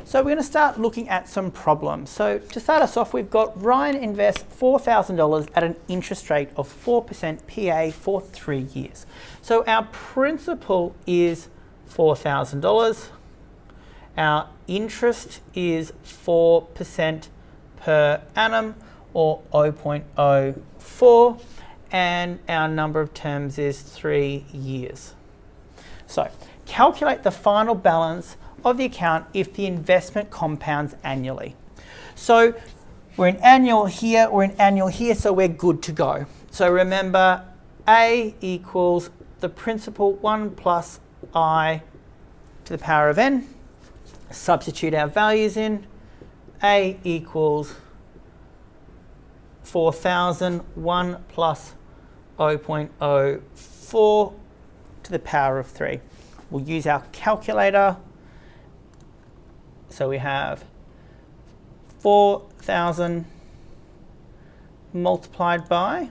So we're going to start looking at some problems. So to start us off, we've got Ryan invests $4,000 at an interest rate of 4% PA for 3 years. So our principal is $4,000. Our interest is 4% per annum, or 0.04, and our number of terms is 3 years. So calculate the final balance of the account if the investment compounds annually. So we're in annual here, so we're good to go. So remember, A equals the principal 1 plus I to the power of n. Substitute our values in. A equals 4,000, 1 plus 0.04 to the power of 3. We'll use our calculator. So we have 4,000 multiplied by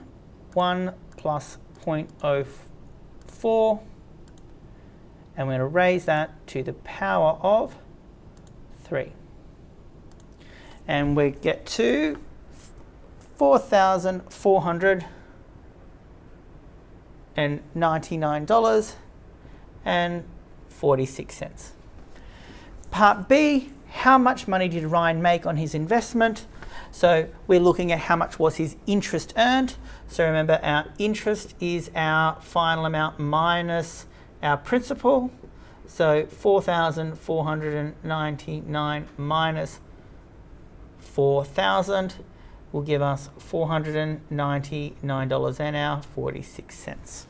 1 plus 0.04, and we're going to raise that to the power of 3. And we get to $4,499.46. Part B, how much money did Ryan make on his investment? So we're looking at how much was his interest earned. So remember, our interest is our final amount minus our principal. So 4,499 minus 4,000 will give us $499.46.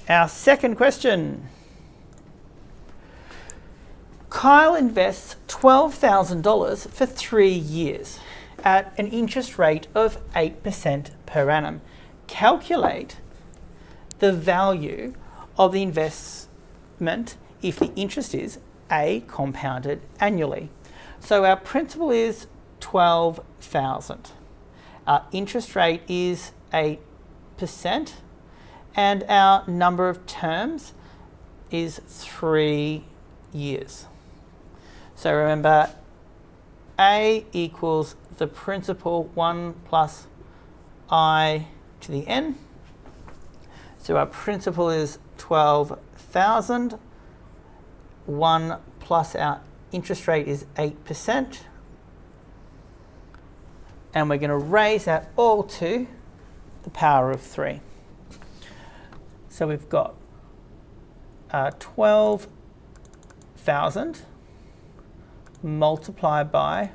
Our second question. Kyle invests $12,000 for 3 years at an interest rate of 8% per annum. Calculate the value of the investment if the interest is A, compounded annually. So our principal is $12,000. Our interest rate is 8%, and our number of terms is 3 years. So remember, A equals the principal 1 plus I to the n. So our principal is 12,000. 1 plus our interest rate is 8%. And we're going to raise that all to the power of 3. So we've got 12,000 multiplied by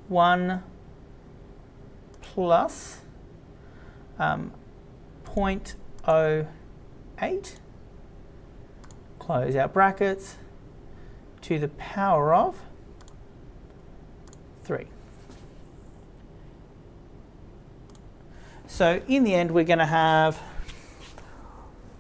1 plus 0.08, close our brackets, to the power of 3. So in the end, we're going to have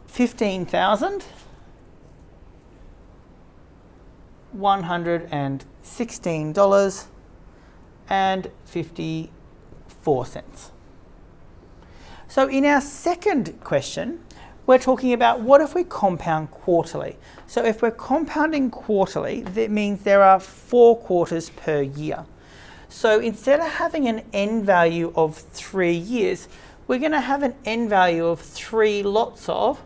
$15,116.54. So in our second question, we're talking about what if we compound quarterly. So if we're compounding quarterly, that means there are 4 quarters per year. So instead of having an n value of 3 years, we're going to have an n value of 3 lots of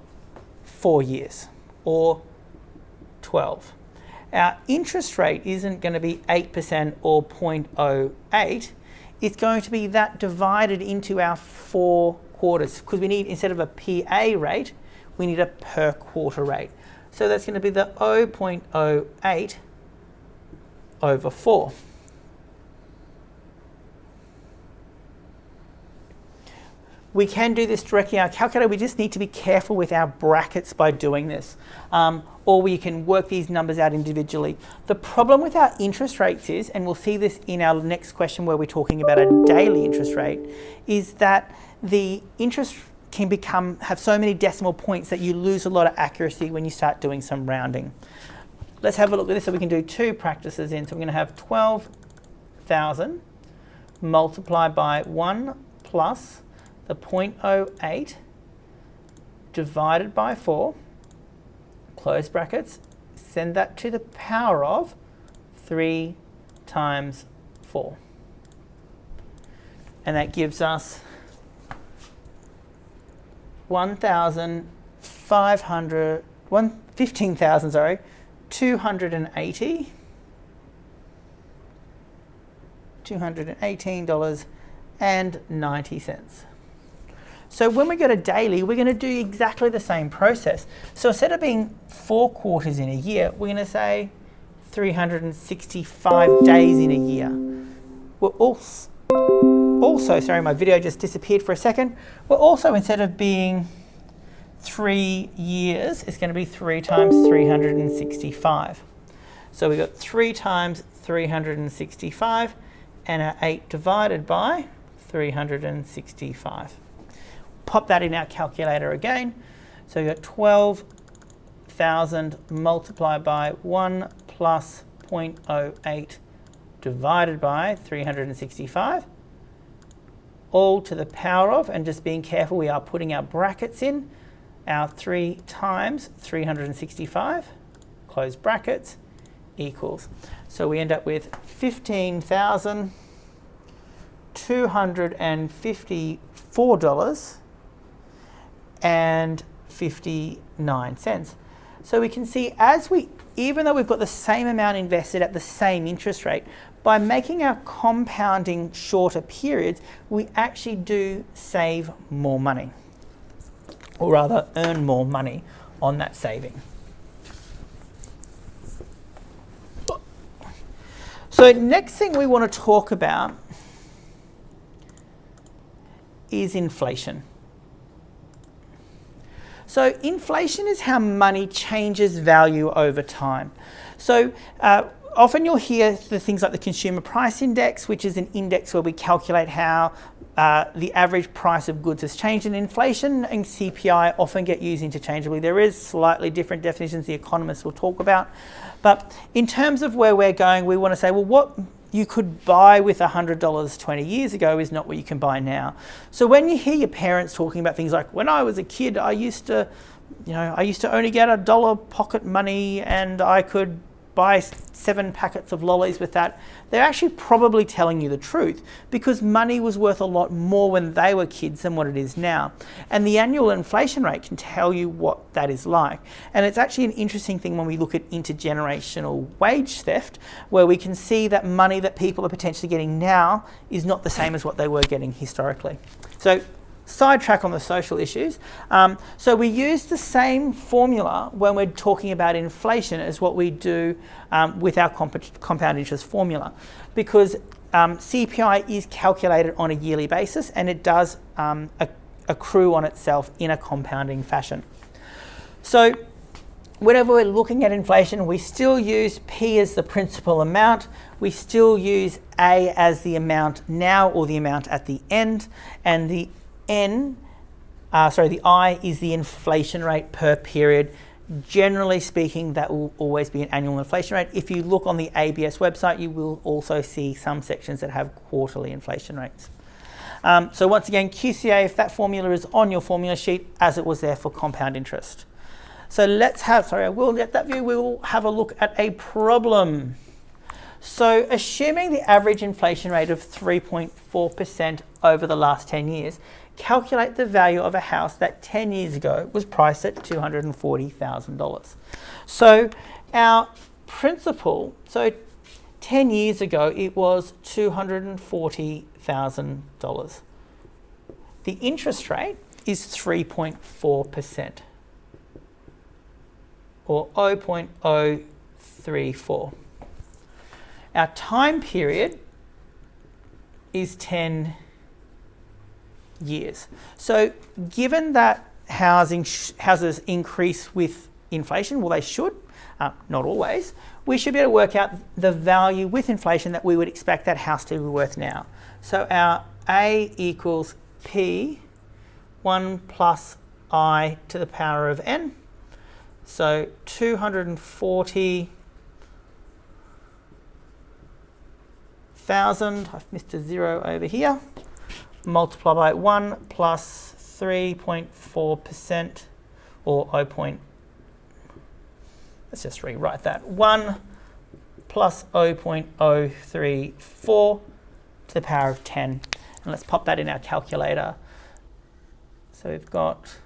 4 years, or 12. Our interest rate isn't going to be 8% or 0.08. It's going to be that divided into our 4 quarters, because we need, instead of a PA rate, we need a per quarter rate. So that's going to be the 0.08 over 4. We can do this directly in our calculator. We just need to be careful with our brackets by doing this. Or we can work these numbers out individually. The problem with our interest rates is, and we'll see this in our next question where we're talking about a daily interest rate, is that the interest can have so many decimal points that you lose a lot of accuracy when you start doing some rounding. Let's have a look at this so we can do 2 practices in. So we're going to have 12,000 multiplied by 1 plus the 0.08 divided by 4, close brackets, then that to the power of 3 times 4. And that gives us 15,000, 280. $218.90. So when we go to daily, we're going to do exactly the same process. So instead of being 4 quarters in a year, we're going to say 365 days in a year. We're also, sorry, my video just disappeared for a second. We're also, instead of being 3 years, it's going to be 3 times 365. So we've got 3 times 365 and our 8 divided by 365. Pop that in our calculator again. So we've got 12,000 multiplied by 1 plus 0.08 divided by 365, all to the power of, and just being careful, we are putting our brackets in, our 3 times 365, close brackets, equals. So we end up with $15,254.59. So we can see even though we've got the same amount invested at the same interest rate, by making our compounding shorter periods, we actually do save more money, or rather earn more money on that saving. So next thing we want to talk about is inflation. So inflation is how money changes value over time. So often you'll hear the things like the Consumer Price Index, which is an index where we calculate how the average price of goods has changed. And inflation and CPI often get used interchangeably. There is slightly different definitions the economists will talk about. But in terms of where we're going, we want to say, well, what you could buy with $100 20 years ago is not what you can buy now. So when you hear your parents talking about things like, when I was a kid, I used to only get $1 pocket money and I could buy 7 packets of lollies with that, they're actually probably telling you the truth, because money was worth a lot more when they were kids than what it is now. And the annual inflation rate can tell you what that is like. And it's actually an interesting thing when we look at intergenerational wage theft, where we can see that money that people are potentially getting now is not the same as what they were getting historically. So sidetrack on the social issues. So we use the same formula when we're talking about inflation as what we do with our compound interest formula, because CPI is calculated on a yearly basis and it does accrue on itself in a compounding fashion. So whenever we're looking at inflation, we still use P as the principal amount. We still use A as the amount now, or the amount at the end, and the I is the inflation rate per period. Generally speaking, that will always be an annual inflation rate. If you look on the ABS website, you will also see some sections that have quarterly inflation rates. So once again, QCA, if that formula is on your formula sheet, as it was there for compound interest. So I will get that view. We will have a look at a problem. So assuming the average inflation rate of 3.4% over the last 10 years, calculate the value of a house that 10 years ago was priced at $240,000. So our principal, 10 years ago it was $240,000. The interest rate is 3.4%, or 0.034. Our time period is 10 years. So given that houses increase with inflation, well, they should, not always, we should be able to work out the value with inflation that we would expect that house to be worth now. So our A equals P 1 plus I to the power of N. So 240,000, I've missed a 0 over here, multiply by 1 plus 3.4%, or let's just rewrite that. 1 plus 0.034 to the power of 10. And let's pop that in our calculator. So we've got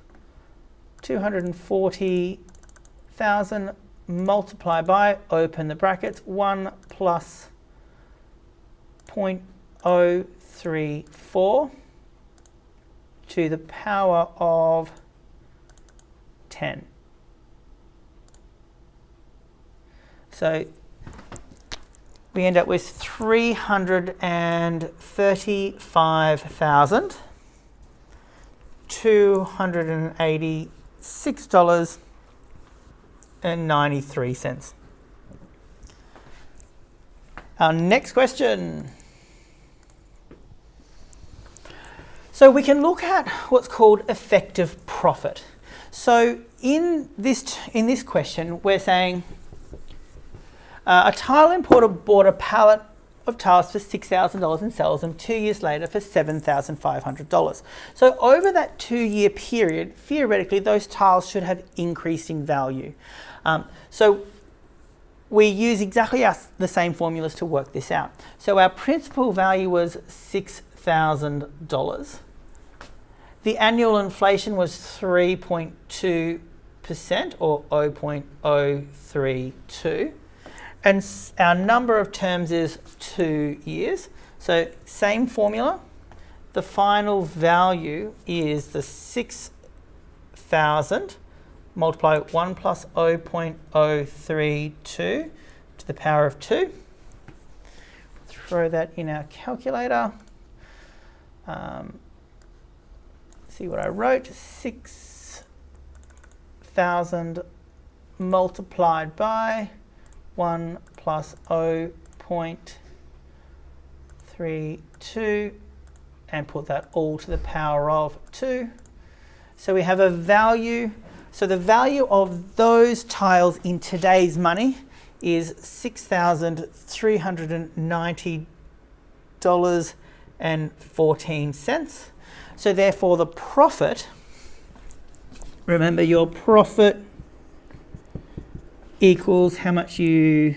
240,000 multiplied by, open the brackets, 1 plus 0.034 to the power of 10. So we end up with $335,286.93. Our next question. So we can look at what's called effective profit. So in this question, we're saying a tile importer bought a pallet of tiles for $6,000 and sells them 2 years later for $7,500. So over that 2-year period, theoretically, those tiles should have increased in value. So we use exactly the same formulas to work this out. So our principal value was $6,000. The annual inflation was 3.2% or 0.032. And our number of terms is 2 years. So same formula. The final value is the 6,000 multiply 1 plus 0.032 to the power of 2. Throw that in our calculator. See what I wrote. 6,000 multiplied by 1 plus 0.32 and put that all to the power of 2. So we have a value. So the value of those tiles in today's money is $6,390.14. So therefore the profit, remember your profit equals how much you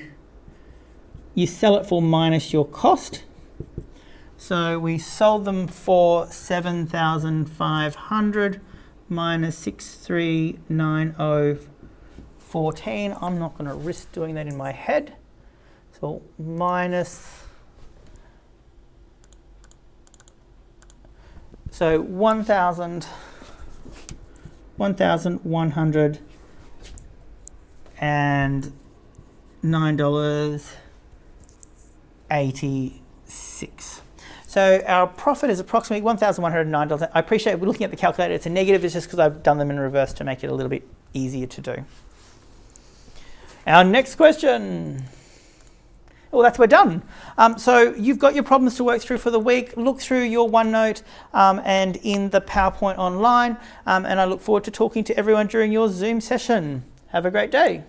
sell it for minus your cost. So we sold them for $7,500 minus 6,390.14. I'm not going to risk doing that in my head. So minus, so $1,109.86. So our profit is approximately $1,109. I appreciate we're looking at the calculator. It's a negative. It's just because I've done them in reverse to make it a little bit easier to do. Our next question. Well, we're done. So you've got your problems to work through for the week. Look through your OneNote and in the PowerPoint online. And I look forward to talking to everyone during your Zoom session. Have a great day.